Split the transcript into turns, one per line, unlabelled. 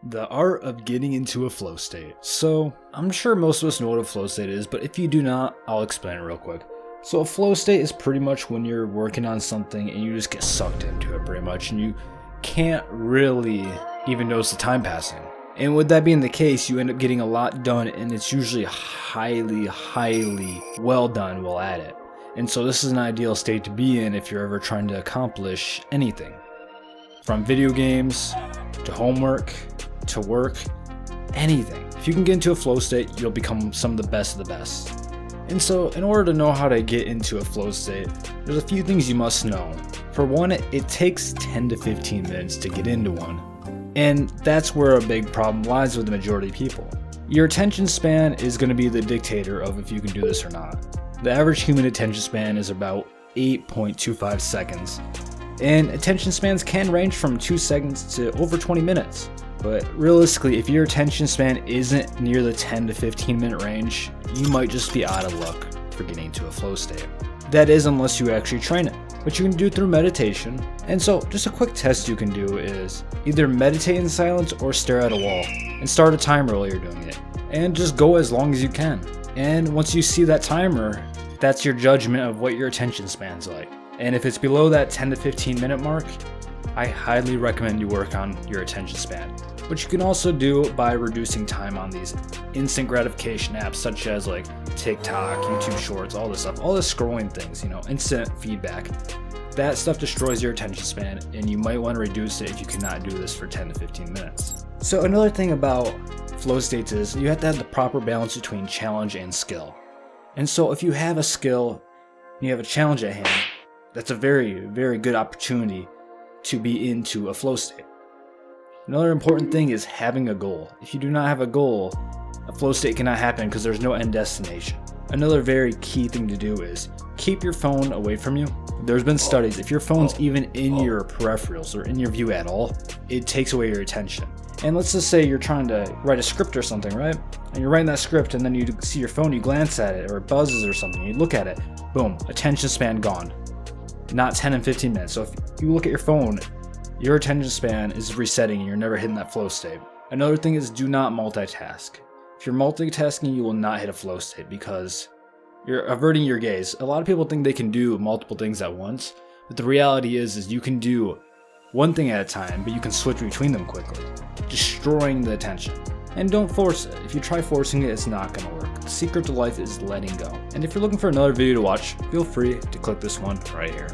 The art of getting into a flow state. So, I'm sure most of us know what a flow state is, but if you do not, I'll explain it real quick. So a flow state is pretty much when you're working on something and you just get sucked into it pretty much, and you can't really even notice the time passing. And with that being the case, you end up getting a lot done, and it's usually highly well done while at it. And so this is an ideal state to be in if you're ever trying to accomplish anything. From video games, to homework, to work, anything. If you can get into a flow state, you'll become some of the best of the best. And so in order to know how to get into a flow state, there's a few things you must know. For one, it takes 10 to 15 minutes to get into one. And that's where a big problem lies with the majority of people. Your attention span is going to be the dictator of if you can do this or not. The average human attention span is about 8.25 seconds. And attention spans can range from 2 seconds to over 20 minutes. But realistically, if your attention span isn't near the 10 to 15 minute range, you might just be out of luck for getting into a flow state. That is unless you actually train it, but you can do it through meditation. And so just a quick test you can do is either meditate in silence or stare at a wall and start a timer while you're doing it. And just go as long as you can. And once you see that timer, that's your judgment of what your attention span's like. And if it's below that 10 to 15 minute mark, I highly recommend you work on your attention span, which you can also do by reducing time on these instant gratification apps such as like TikTok, YouTube Shorts, all this stuff, all the scrolling things, instant feedback. That stuff destroys your attention span, and you might want to reduce it if you cannot do this for 10 to 15 minutes. So another thing about flow states is you have to have the proper balance between challenge and skill. And so if you have a skill and you have a challenge at hand, that's a very good opportunity to be into a flow state. Another important thing is having a goal. If you do not have a goal, a flow state cannot happen because there's no end destination. Another very key thing to do is keep your phone away from you. There's been studies, if your phone's even in your peripherals or in your view at all, it takes away your attention. And let's just say you're trying to write a script or something, right? And you're writing that script and then you see your phone, you glance at it or it buzzes or something, you look at it, boom, attention span gone. Not 10 and 15 minutes. So if you look at your phone, your attention span is resetting and you're never hitting that flow state. Another thing is do not multitask. If you're multitasking, you will not hit a flow state because you're averting your gaze. A lot of people think they can do multiple things at once, but the reality is you can do one thing at a time, but you can switch between them quickly, destroying the attention. And don't force it. If you try forcing it, it's not going to work. The secret to life is letting go. And if you're looking for another video to watch, feel free to click this one right here.